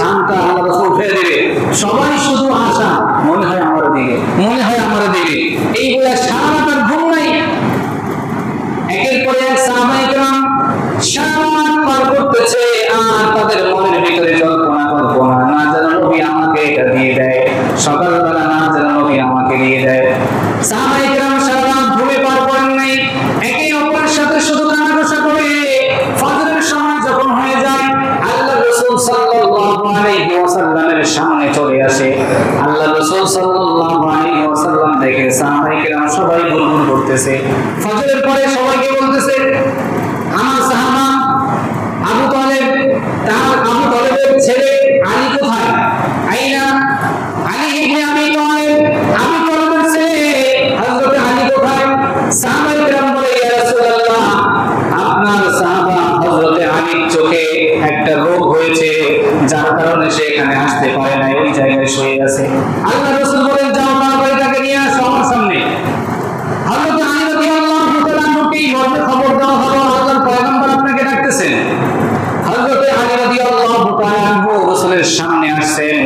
ঝামটা আল্লাহ রাসূল উঠে দিবে, সবাই শুধু আশা, মনে হয় আমার দিকে, মনে হয় আমার দিকে, এই বলে সারা রাত আর ঘুম নাই। একের পর এক সাহাবায়ে কেরাম সারা রাত পার করতেছে, আর তাদের মনের ভিতরে জল্পনা কল্পনা, না যেন নবী আমাকে এটা দিয়ে দেয়, সকালবেলা না যেন নবী আমাকে দিয়ে দেয়। সাহাবায়ে কেরাম সারা রাত ঘুমে পার করেন নাই, একে অপরের সাথে শুধু কানাঘুষা করে। ফজরের সময় যখন হয়ে যায়, আল্লাহ রাসূল সাল্লাল্লাহু আলাইহি ওয়াসাল্লামের সামনে চলে আসে। আল্লাহ রাসূল সাল্লাল্লাহু আলাইহি ওয়াসাল্লাম দেখে সাহাবায়ে কেরাম সবাই গুনগুন করতেছে। ফজরের পরে সবাইকে বলতেছে, আমার সাহাবা আবু তালেব, তার আবু তালেবের ছেলে আলী কোথায়? আইনা আলী ইবনে আবি তালেব, আবু তালেবের ছেলে হযরত আলী কোথায়? সাহাবায়ে কেরাম বলে, ইয়া রাসূলুল্লাহ, আপনার সাহাবা হযরত আলীর চোখে একটা রোগ হয়েছে, যার কারণে সে এখানে আসতে পারে না, ওই জায়গায় শুয়ে আছে। আল্লাহ রাসূল বলেন, যাও তাড়াতাড়ি তাকে নিয়ে আসো আমার সামনে। হযরত আলী রাদিয়াল্লাহু তাআলা কে মর্মে খবর দেওয়া হলো, আল্লাহর পয়গম্বর আপনাকে ডাকতেছেন। হযরত আলী রাদিয়াল্লাহু তাআলা রাসূলের সামনে আসেন,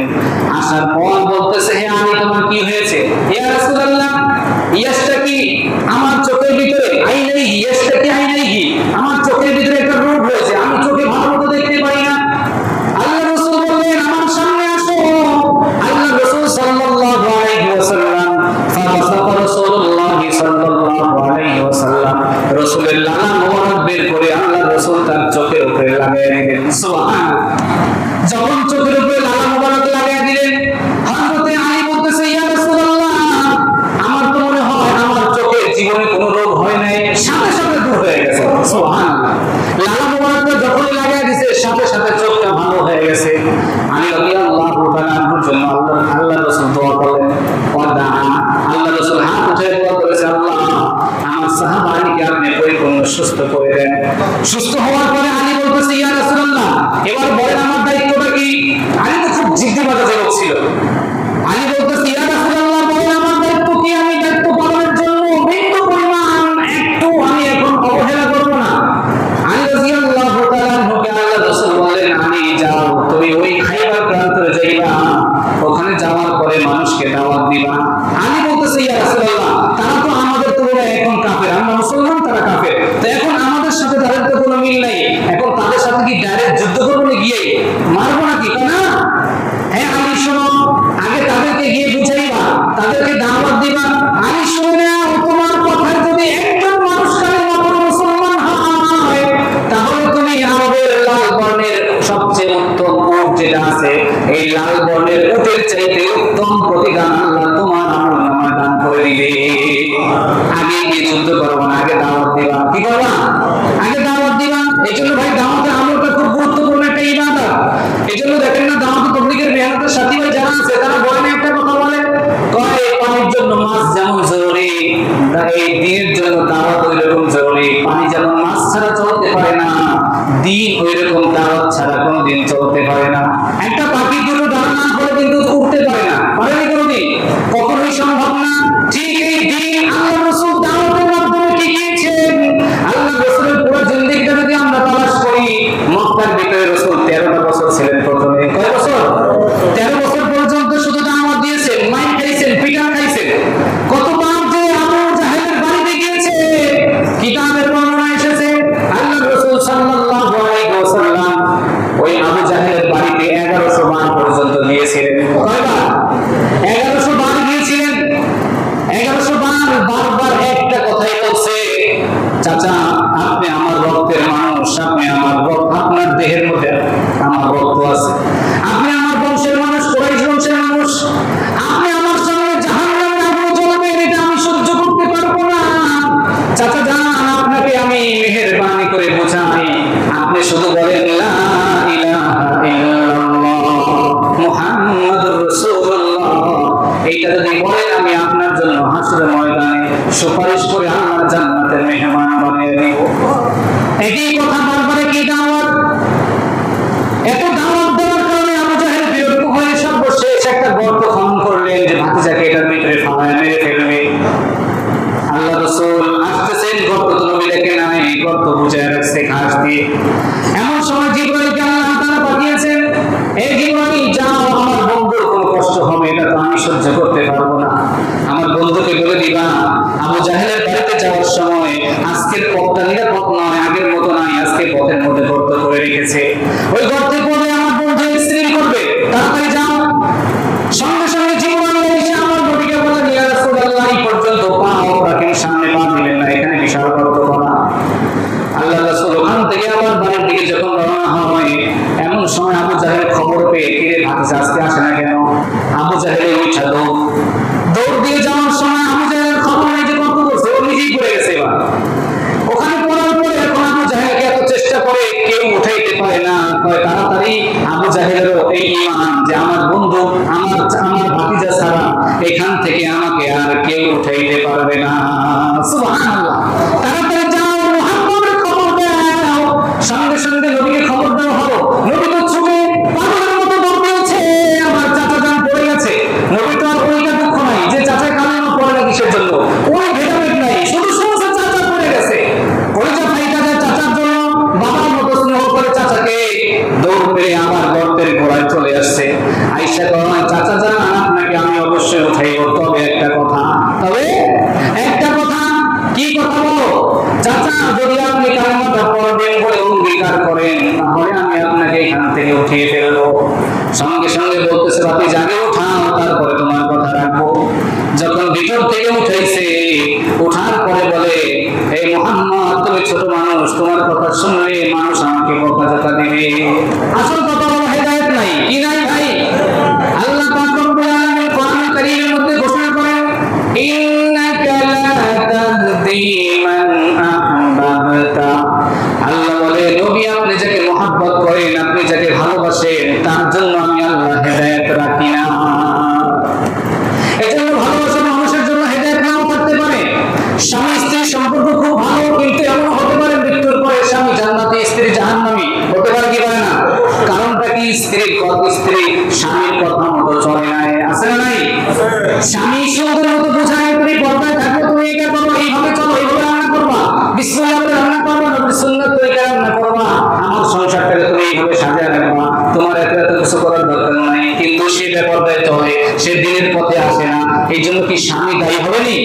আসার পর বলতেছে, হে আলী, তোমার কি হয়েছে? ইয়া রাসূলুল্লাহ, ইয়াশতাকি, আমার চোখের ভিতরে, আইনাইহি ইয়াশতাকি আইনাইহি, আমার চোখের ভিতরে একটা রোগ হয়েছে, আমি চোখে ভালো মতো দেখতে পাই না। আল্লাহ রাসূল বললেন, আমার সামনে আসো। আল্লাহ রাসূল সাল্লাল্লাহু আলাইহি ওয়াসাল্লাম, ফাবাসাতা রাসূলুল্লাহ সাল্লাল্লাহু আলাইহি ওয়াসাল্লাম, রাসূলের লালা মোবারক বের করে আল্লাহ রাসূল তার চোখের উপরে লাগিয়ে দিলেন। সুবহানাল্লাহ। যখন চোখের উপরে লালা মোবারক লাগিয়ে দিলেন, হযরত আলী বলতেছে, ইয়া রাসূলুল্লাহ, আমার তো মনে হয় আমার চোখের জীবনে কোনো রোগ হয় নাই, সাথে সাথে দূর হয়ে গেছে। সুবহানাল্লাহ। লালা মোবারকটা যখন লাগিয়ে দিয়েছে, সাথে সাথে চোখটা ভালো হয়ে গেছে। আলী রাদিয়াল্লাহু তাআলা আনহুর জন্য আল্লাহ রাসূল দোয়া করলেন, ওয়াদা, আল্লাহ রাসূল হাত উঠে দোয়া করেছে, আল্লাহ, আমার সাহাবা আলীকে আপনি পরিপূর্ণ সুস্থ করে দেন। সুস্থ হওয়ার পরে আলী বলতেছে, ইয়া রাসূলুল্লাহ, এবার বলেন আমার দায়িত্বটা কি? আলী তো খুব জিদ্দিবাজ লোক ছিল। আলী বলতেছে, ইয়া রাসূলুল্লাহ, বলেন আমার দায়িত্ব কি? আমি দায়িত্ব পালনের জন্য বিন্দু পরিমাণ একটু আমি এখন অবহেলা করব না। আলী রাদিয়াল্লাহু তাআলা আনহুকে আল্লাহ রাসূল বললেন, আলী যাও, তুমি ওই খাইবার প্রান্তরে যাইবা, ওখানে যাওয়ার পরে মানুষকে দাওয়াত দিবা। আলী বলতেছে, ইয়া রাসূলুল্লাহ, তারা তো আমাদের তুলনায় এখন কাফের, আমরা মুসলমান, তারা কাফের, তো এখন আমাদের সাথে তাদের তো কোনো মিল নাই, এখন তাদের সাথে কি ডাইরেক্ট যুদ্ধ করবো গিয়ে মারবো নাকি? না, হ্যাঁ আলী শোনো, আগে তাদেরকে গিয়ে বুঝাইবা, তাদেরকে দাওয়াত দিবা। আলী শুনে নাও, তোমার কথায় যদি একজন মানুষ কালেমা পড়ে মুসলমান হয়, তাহলে তুমি আমাদের লাল বর্ণের সবচেয়ে উত্তম উট যেটা আছে, এই লাল বর্ণের উটের চাইতে উত্তম প্রতিদান আল্লাহ তোমার আমলনামা দান করে দিবে। আগে গিয়ে যুদ্ধ করবো না, আগে দাওয়াত দিবা। কি করবা? আগে দাওয়াত দিবা। এই জন্য ভাই দাওয়াতের আমলটা খুব গুরুত্বপূর্ণ একটা ইবাদত। এই জন্য দেখেন না, দাওয়াত তাবলীগের মেহনতের সাথী ভাই যারা আছে, তারা বলেন একটা কথা বলে, কয় পানির জন্য মাছ যেমন জরুরি, এই দিনের জন্য দাওয়াত ওইরকম জরুরি। পানি যেমন মাছ ছাড়া চলতে পারে না, দিন ওইরকম দাওয়াত ছাড়া কোনোদিন চলতে পারে না। একটা পাখি দুটো ডানা না করে কিন্তু উঠতে পারে না, পারেনি কোনোদিন, কখনোই সম্ভব না। ঠিক এই দিন আল্লাহ রাসূল দাওয়াতের মাধ্যমে টিকিয়েছেন। আল্লাহ রাসূলের পুরো জিন্দেগিটা যদি আমরা তালাশ করি, মক্কার ভিতরে রাসূল 13টা বছর ছিলেন। প্রথমে কয় বছর? 13 বছর পর্যন্ত শুধু দাওয়াত দিয়েছেন, মাইর খাইছেন, পিটান খাইছেন। কতবার যে আবু জাহেলের বাড়িতে গিয়েছে, কিতাবের বর্ণনা এসেছে, আল্লাহ রাসূল সাল্লাল্লাহু আলাইহি ওয়াসাল্লাম ওই আবু জাহেলের বাড়িতে 1100 বার পর্যন্ত গিয়েছিলেন। কয়বার? 1100 বার গিয়েছিলেন। 1100 বার বারবার একটা কথাই বলছে, চাচা আপনি আমার রক্তের মানুষ, আপনি আমার রক্ত, আপনার দেহের মধ্যে আমার রক্ত আছে, আপনি আমার বংশের মানুষ, কুরাইশ বংশের মানুষ, আপনি আমার সামনে জাহান্নামের আগুনে জ্বলবেন, এটা আমি সহ্য করতে পারবো না। চাচা যান, আপনাকে আমি মেহেরবানি করে বোঝাই, আপনি শুধু বলেন লা ইলাহা ইল্লাল্লাহ মুহাম্মাদুর রাসূলুল্লাহ, এইটা যদি বলেন, আমি আপনার জন্য হাসরের ময়দানে সুপারিশ করে আল্লাহর জান্নাতের মেহমান বানিয়ে দেব। একই কথা বারবার কি দাওয়াত, এত দাওয়াত দেওয়ার কারণে আবু জাহেল বিরক্ত হয়ে সর্বশেষ একটা গর্ত খনন করলেন যে ভাতিজাকে এটার ভিতরে ফালায় মেরে ফেলবে। আল্লাহ রাসূল আসতেছেন, গর্ত তো নবী দেখে নাই, গর্ত বুঝে রাখছে ঘাস দিয়ে। এমন সময় জিবরাইলকে আল্লাহ তাআলা পাঠিয়েছেন, এই জিবরাইল তুমি যাও, আমার বন্ধুর কোনো কষ্ট হবে এটা তো আমি সহ্য করতে পারবো না। আমার বন্ধুকে বলে দিবা আবু জাহেলের বাড়িতে যাওয়ার সময় আজকের পথটা নিরাপদ নয়, আগের মতো নাই, আজকে পথের মধ্যে গর্ত করে রেখেছে, ওই গর্তে পড়ে আমার বন্ধু স্ত্রী করবে, তাড়াতাড়ি যাও। সঙ্গে সঙ্গে জীবন এসে আমার নবীকে বলেন, ইয়া রাসূলুল্লাহ, এই পর্যন্ত পাও রাখেন, সামনে পা দিলেন না, এখানে বিশাল গর্ত করা। আল্লাহ রাসূল ওখান থেকে আমার বাড়ির দিকে যখন রওনা হয়, এমন সময় আবু জাহেল খবর পেয়ে কিরে ভাতিজা আজকে আসে না কেন? আবু জাহেল উঠা দৌড় দিয়ে যাওয়ার সময় আবু জাহেলের খবর নেই যে কত করছে, ও নিজেই পড়ে গেছে। এবার ওখানে পড়ার পরে এখন আবু জাহেলকে এত চেষ্টা করে কেউ উঠাইতে পারে না। তাড়াতাড়ি আবু জাহেলেরও এই ঈমান যে আমার বন্ধু, আমার ভাতিজা ছাড়া এখান থেকে আমাকে আর কেউ উঠাইতে পারবে না। সুবহানাল্লাহ। তাড়াতাড়ি যাও, মুহাম্মদের খবর দাও। সঙ্গে সঙ্গে নবীকে খবর দেওয়া হলো। নবী তো ছুটে পাগলের মতো দৌড় দিয়েছে, আমার চাচা যান পড়ে গেছে। নবী তো আর ওইটা দুঃখ নাই যে চাচা কালিমা পড়ে না কিসের জন্য, ওই ভেদাভেদ নাই, শুধু শুনছে চাচা পড়ে গেছে। পরিচয় ভাইটা যায় চাচার জন্য, বাবার মতো স্নেহ করে চাচাকে দৌড় মেরে আমার গর্তের গোড়ায় চলে আসছে। আয়েশা কয়, চাচা যান আপনাকে আমি অবশ্যই উঠাইব, তবে একটা কথা। কি কথা বলো? চাচা, যদি আপনি কালিমাটা পড়বেন বলে অঙ্গীকার করেন, তাহলে আমি আপনাকে এখান থেকে উঠিয়ে ফেলবো। সঙ্গে সঙ্গে বলতেছে, ভাতিজা আগে উঠাও, তারপরে তোমার কথা রাখবো। যখন ভিতর থেকে উঠাইছে, ওঠার পরে বলে, এই মুহাম্মদ, তুমি ছোট মানুষ, তোমার কথা শুনলে মানুষ আমাকে বকাঝকা দিবে। আসল কথা হলো হেদায়েত নাই। কি নাই ভাই? আল্লাহ পাক রব্বুল আলামিন কোরআন কারীমের মধ্যে ঘোষণা করেন, ইন্নাকা লা তাহদি মান আহবাবতা। আল্লাহ বলে, নবী আপনি যাকে মহব্বত করেন, আপনি যাকে ভালোবাসেন, তার জন্য আমি আল্লাহ হেদায়েত রাখি না। এজন্য ভালোবাসা মানুষের জন্য হেদায়েত নাও থাকতে পারে। স্বামী স্ত্রীর সম্পর্ক খুব ভালো, কিন্তু এমন হতে পারে মৃত্যুর পরে স্বামী জান্নাতি, স্ত্রী জাহান্নামী হতে পারে, কি পারে না? কারণটা কি? স্ত্রী স্বামীর কথা মতো চলে নাই, আছে না নাই? স্বামী সুন্দর মতো বোঝায়, তুমি পর্দায় থাকো, তুমি এটা করো, এইভাবে চলো, এইভাবে রান্না করবা, বিসমিল্লাহ বলে রান্না করবা, নবীর সুন্নাত তরিকায় রান্না করবা, আমার সংসারটাকে তুমি এইভাবে সাজিয়ে রাখবা, তোমার এত কিছু করার দরকার নাই। কিন্তু সে পর্দায় চলে, সে দিনের পথে আসে না। এই জন্য কি স্বামী দায়ী হবেনি?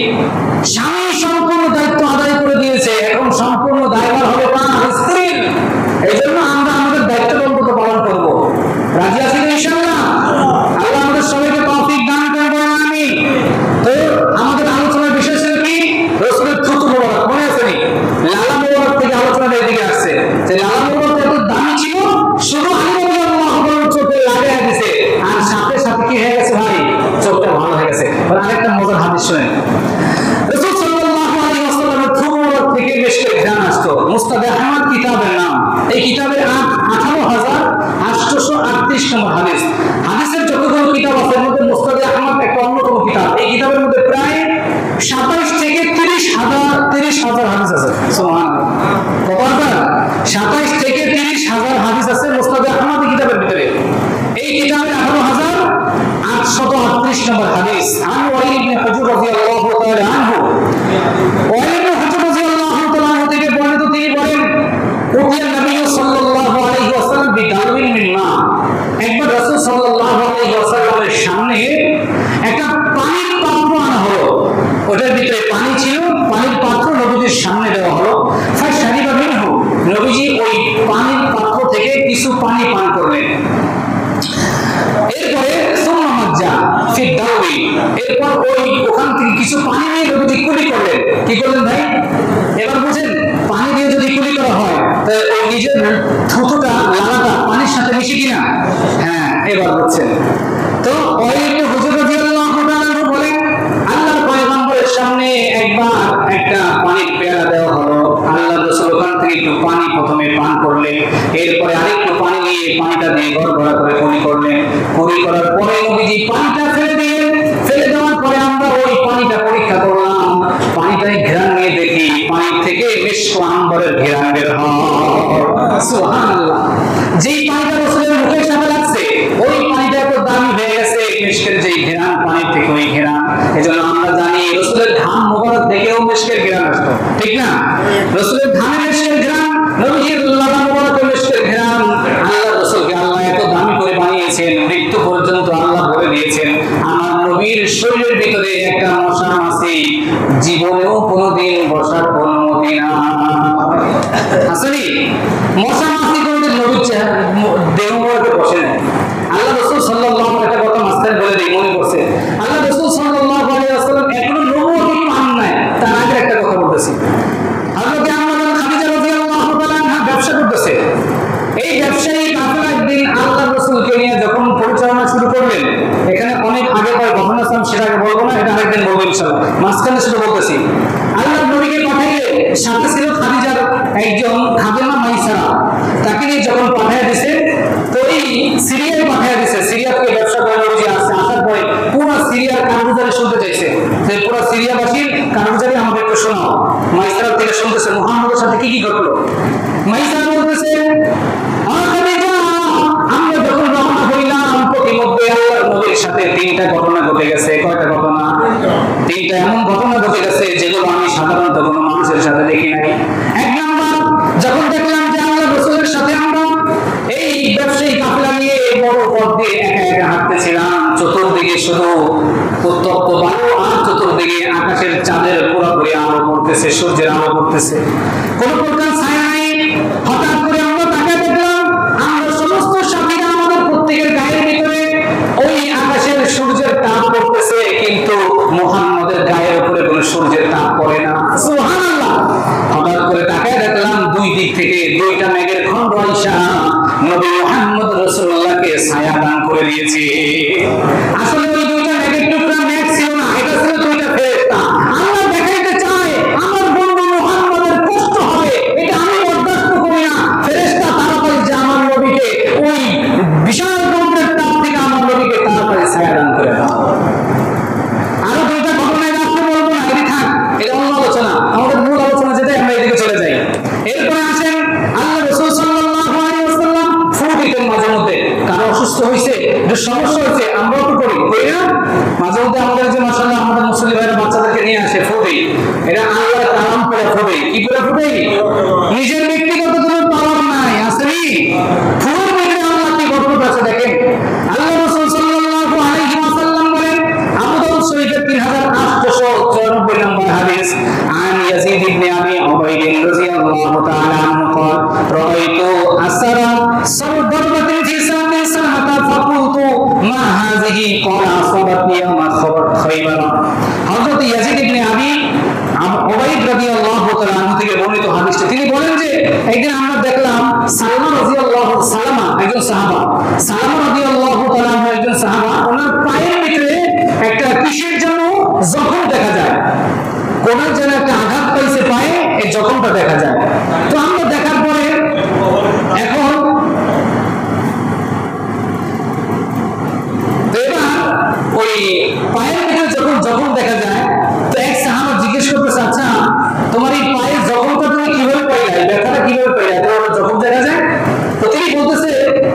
স্বামী সম্পূর্ণ দায়িত্ব আদায় করে দিয়েছে, এখন সম্পূর্ণ দায়ভার হবে তার স্ত্রীর। এই জন্য আমরা আমাদের দায়িত্ব অন্তত পালন করবো। রাজি আছি তো ইনশাআল্লাহ? আল্লাহ আমাদের সবাইকে তৌফিক দান করবেন, আমিন। তো আমাদের আলোচনার বিষয় ছিল কি? রাসূলের থুতু মোবারক, মনে আছে নি? লালা মোবারক থেকে আলোচনাটা এদিকে আসছে যে লালা মোবারক এত দামি ছিল, শুধু আলী রাদিয়াল্লাহু আনহু চোখে লাগায় দিয়েছে, আর সাথে সাথে কি হয়ে গেছে ভাই? চোখটা ভালো হয়ে গেছে। আরেকটা মজার হাদিস শুনেন। রাসূল সাল্লাল্লাহু আলাইহি ওয়াসাল্লামের থুতু মোবারক থেকে মিশকে ঘ্রাণ আসতো। মুসনাদ আহমদ কিতাবের নাম। এই কিতাবের 18,838 নম্বর হাদিস। হাদিসের যতগুলো কিতাব আছে এর মধ্যে মুসনাদ আহমদ একটা অন্যতম কিতাব। এই কিতাবের মধ্যে প্রায় 27 থেকে 30,000 হাদিস আছে। সুবহানাল্লাহ। কতবার? 27 থেকে 30,000 হাদিস আছে মুসনাদ আহমদ কিতাবের ভিতরে। এই কিতাবের 18,838 নম্বর হাদিস। আন ওয়াইল ইবনে হুজর রাদিয়াল্লাহু তাআলা আনহু, ওয়াইল ইবনে হুজর রাদিয়াল্লাহু তাআলা আনহু থেকে বর্ণিত, তিনি বলেন, উতিয়া নবী সাল্লাল্লাহু আলাইহি ওয়াসাল্লাম বিদালবিন মিন মা। একবার রাসূল সাল্লাল্লাহু আলাইহি ওয়াসাল্লামের সামনে একটা পানির পাত্র আনা হলো, ওটার ভিতরে পানি ছিল, পানির পাত্র নবীজির সামনে দেওয়া হলো। ফাশারিবা মিনহু, নবীজি ওই পানির পাত্র থেকে কিছু পানি পান করলেন। এরপরে সুম্মা মাজ্জা ফি দাওয়ি, এরপর ওখান থেকে কিছু পানি নিয়ে নবীজি কুলি করলেন। কি করলেন ভাই? এবার বুঝেন, পানি দিয়ে যদি কুলি করা হয় তাহলে ওই নিজের থুতুটা, লালাটা পানির সাথে মিশে কিনা? হ্যাঁ, এবার বুঝছেন। তো ওয়াইল হুজুর রাদিয়াল্লাহু তাআলা বলেন, আল্লাহর পয়গম্বরের সামনে একবার একটা পানির পেয়ালা দেওয়া হলো। আল্লাহর রাসূল ওখান থেকে একটু পানি প্রথমে পান করলেন, এরপরে আরেকটু পানি নিয়ে পানিটা দিয়ে গড়গড়া করে কুলি করলেন। কুলি করার পরে নবীজি পানিটা ফেলে দিলেন। ফেলে দেওয়ার পরে আমরা ওই পানিটা পরীক্ষা করলাম। পানিটায় ঘ্রাণ নিয়ে দেখি পানি থেকে মিশক আম্বরের ঘ্রাণ বের হয়। সুবহানাল্লাহ। যেই পানিটা রাসূলের মুখের সাথে লাগছে, ওই পানিটা এত দামি হয়ে গেছে, মিশকের যেই ঘ্রাণ, পানির থেকে ওই ঘ্রাণ। এজন্য আমরা জানি রাসূলের ঘাম মোবারক দেখেও মিশকের ঘ্রাণ আসতো, ঠিক না? রাসূলের ঘামে মিশকের ঘ্রাণ, নবীজির লালা মোবারকের মিশকের ঘ্রাণ। আল্লাহ রাসূলকে আল্লাহ এত দামি করে বানিয়েছেন, মৃত্যু পর্যন্ত আল্লাহ বলে দিয়েছেন আমার নবীর শরীরের ভিতরে একটা মশা মাছি জীবনেও কোনোদিন বসার অনুমতি না। আসলে মশা মাছি কোনোদিন নবীর দেহ মোবারকে বসে না। আল্লাহ রাসূল সাল্লাল্লাহু আলাইহি ওয়াসাল্লাম কথা মাঝখানে বলে দিই, মনে করছে আল্লাহ রাসূল সাল্লাল্লাহু আলাইহি ওয়াসাল্লাম এখনো নবুয়ত পান নাই। তার আগে একটা কথা বলতেছি, হযরত আম্মা খাদিজা রাদিয়াল্লাহু তাআলা আনহা ব্যবসা করতেছে। এই ব্যবসায়ী কাফেলা একদিন আল্লাহ রাসূলকে নিয়ে যখন পরিচালনা শুরু করলেন, এখানে অনেক আগে পরে ঘটনা আছে, সেটা আগে বলবো না, এটা আরেকদিন বলবো ইনশাআল্লাহ। মাঝখানে শুধু বলতেছি আল্লাহ নবীকে পাঠাইলে সাথে ছিল খাদিজার একজন খাদেমা মাইসারা, তাকে নিয়ে যখন পাঠিয়ে দিয়েছে তো এই সিরিয়ায় পাঠিয়ে দিয়েছে। সিরিয়া থেকে ব্যবসা করে নবী আসছে, আসার পরে পুরো সিরিয়ার কারগুজারি শুনতে চাইছে যে পুরো সিরিয়াবাসীর কারগুজারি আমাকে একটু শোনাও। মাইসারা থেকে শুনতেছে মুহাম্মদের সাথে কি কি ঘটলো। মাইসারা বলতেছে আমরা যখন রওনা হইলাম প্রতিমধ্যে আল্লাহর নবীর সাথে তিনটা ঘটনা ঘটে গেছে। কয়টা ঘটনা? তিনটা এমন ঘটনা ঘটে গেছে যেগুলো আমি সাধারণত কোনো মানুষের সাথে দেখি নাই। এক নাম্বার, যখন দেখলাম যে আল্লাহ রাসূলের সাথে আমরা এই ব্যবসায়ী কাফেলা নিয়ে বড় পথ দিয়ে একা একা হাঁটতেছিলাম, চতুর্দিকে শুধু উত্তপ্ত বায়ু আর চতুর্দিকে আকাশের চাঁদের পুরোপুরি আলো পড়তেছে, সূর্যের আলো পড়তেছে, কোনো প্রকার ছায়া নাই। হঠাৎ করে আমরা তাকিয়ে দেখলাম আমরা সমস্ত সাথীরা আমাদের প্রত্যেকের গায়ের ভিতরে ওই আকাশের সূর্যের তাপ পড়তেছে, কিন্তু মুহাম্মদের গায়ের উপরে কোনো সূর্যের তাপ পড়ে না। সুবহানাল্লাহ। হঠাৎ করে তাকিয়ে দেখলাম দুই দিক থেকে দুইটা মেঘের খণ্ড আইসা নবী মুহাম্মদ রাসূলুল্লাহকে ছায়া দান করে দিয়েছে। আসলে ওই দুইটা মেঘের টুকরা মেঘ ছিল না, এটা ছিল দুইটা ফেরেশতা। আল্লাহ দেখাইতে চায় আমার বন্ধু মুহাম্মদের কষ্ট হবে, এটা আমি বরদাস্ত করি না। ফেরেশতা তাড়াতাড়ি যে আমার নবীকে ওই বিশাল রৌদ্রের তাপ থেকে আমার নবীকে তাড়াতাড়ি ছায়া দান করে দাও। আরো দুইটা ঘটনায় রাখতে বলবো না, এটি থাক, এটা অন্য আলোচনা। আমাদের মূল আলোচনা যেটা, আমরা এদিকে চলে যাই। এরপরে আসেন আল্লাহ রাসূল সাল্লাল্লাহু আলাইহি ওয়াসাল্লাম ফু দিতেন মাঝে মধ্যে। কারো অসুস্থ হয়েছে, যে সমস্যা হয়েছে, আমরাও তো করি না মাঝে মধ্যে। আমাদের যে মাশাআল্লাহ আমাদের মুসলিম ভাইরা বাচ্চাদেরকে নিয়ে আসে ফু দেই, এটা আল্লাহর কালাম করে ফু দেই। কি করে ফু দেই? নিজের ব্যক্তিগত কোনো পাওয়ার নাই, আসেনি। ফুর মধ্যে আল্লাহ কি বরকত আছে দেখেন। আল্লাহ রাসূল সাল্লাল্লাহু আলাইহি ওয়াসাল্লাম বলেন, আবু দাউদ শরীফের 3894 নম্বর হাদিস, আন ইয়াজিদ ইবনে আবি উবাইদ রাদিয়াল্লাহু তাআলা আনহু قال رأيت أثر ضربة في ساق سلمة فقلت ما هذه قال أصابتني يوم خيبر। হযরত ইয়াজিদ ইবনে আবি উবাইদ রাদিয়াল্লাহু তাআলা আনহু থেকে বর্ণিত হাদিসটি, তিনি বলেন যে একদিন আমরা দেখলাম সালমা একজন সাহাবা, সালামা রাদিয়াল্লাহু তাআলা আনহু একজন সাহাবা, ওনার পায়ের ভিতরে একটা কিসের জন্য জখম দেখা যায়, কোন যেন একটা আঘাত পাইছে পায়ে, এই জখমটা দেখা যায়। তো আমরা দেখার পরে এখন এবার ওই পায়ের ভিতরে যখন জখম দেখা যায়, তো এক সাহাবা জিজ্ঞেস করতেছে, আচ্ছা তোমার এই পায়ের জখমটা তুমি কিভাবে পাইলা, ব্যথাটা কিভাবে পাইলা, তোমার জখম দেখা যায়? তো তিনি বলতেছে,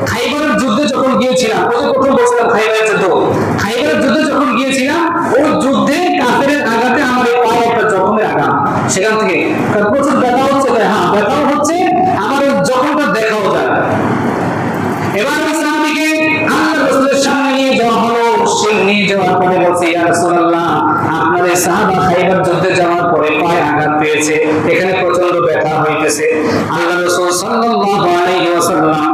খাইবারের যুদ্ধে যখন গিয়েছিলাম, ওই যে প্রথম বলছিলাম খাইবারের যুদ্ধ, খাইবারের যুদ্ধে যখন গিয়েছিলাম ওই যুদ্ধে কাফেরের আঘাতে আমার এই পায়ে একটা জখমের আঘাত, সেখান থেকে প্রচুর ব্যথা হচ্ছে। হ্যাঁ, ব্যথাও হচ্ছে, আমার ওই জখমটা দেখাও যায়। এবার ওই সাহাবীকে আল্লাহ রাসূলের সামনে নিয়ে যাওয়া হলো। সে নিয়ে যাওয়ার পরে বলছে, ইয়া রাসূলুল্লাহ, আপনার এই সাহাবা খাইবার যুদ্ধে যাওয়ার পরে পায়ে আঘাত পেয়েছে, এখানে প্রচন্ড ব্যথা হইতেছে। আল্লাহ রাসূল সাল্লাল্লাহু আলাইহি ওয়াসাল্লাম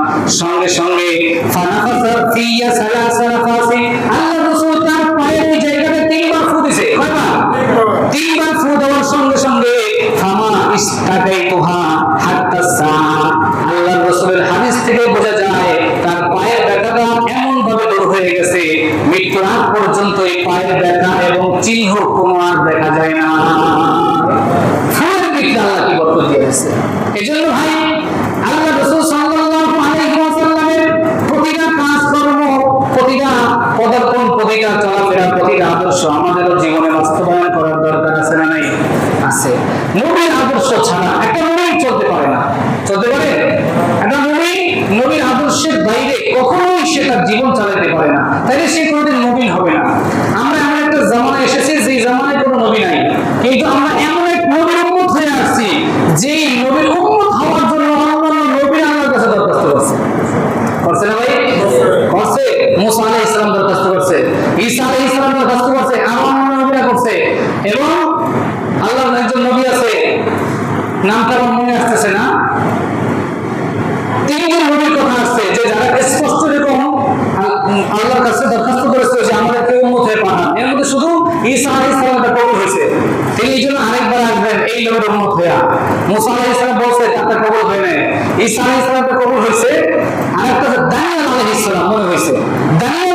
সঙ্গে সঙ্গে ফানাফাসা ফিয়া সালাসা নাফাসি, আল্লাহ রাসূল তার পায়ের এই জায়গাতে তিনবার ফু দিয়েছে। কয়বার? তিনবার ফু দেওয়ার সঙ্গে সঙ্গে ফামা ইস্তাকাইতুহা হাত্তা সা, আল্লাহ রাসূলের হাদিস থেকে বোঝা যায় তার পায়ের ব্যথাটা এমন ভাবে দূর হয়ে গেছে, মৃত্যুর আগ পর্যন্ত এই পায়ের ব্যথা এবং চিহ্ন কোনো আর দেখা যায় না। ফুলের দিকটা আল্লাহ কি বরকত দিয়েছে। এজন্য ভাই, আল্লাহ রাসূল সাল্লাল্লাহু আলাইহি ওয়াসাল্লামের প্রতিটা কাজকর্ম, প্রতিটা পদার্পণ, প্রতিটা চলাফেরা, প্রতিটা আদর্শ আমাদেরও জীবনে বাস্তবায়ন করার দরকার আছে না নাই? আছে। নবীর আদর্শ ছাড়া একটা মুমিন চলতে পারে না। চলতে পারে? একটা মুমিন নবীর আদর্শের বাইরে কখনোই সে তার জীবন চালাতে পারে না, তাইলে সে কোনোদিন মুমিন হবে না। আমরা এমন একটা জামানায় এসেছি যে জামানায় কোনো নবী নাই, কিন্তু আমরা এমন এক নবীর উম্মত হয়ে আসছি যেই নবীর উম্মত হওয়ার জন্য অন্যান্য নবীরা আমার কাছে দরখাস্ত করছে। করছে না ভাই? করছে। মুসা কাছে দরখাস্ত করেছিল যে আমাদেরকে উম্মত হয়ে পাঠান। এর মধ্যে শুধু ঈসা আলাইহিস সালামটা কবুল হয়েছে, তিনি এই জন্য আরেকবার আসবেন এই লোকের উম্মত হয়ে। মুসা আলাইহিস সালাম বলছে তারটা কবুল হয় নাই, ঈসা আলাইহিস সালামটা কবুল হয়েছে। আরেকটা দানিয়েল আলাইহিস সালাম মনে হয়েছে, দানিয়েল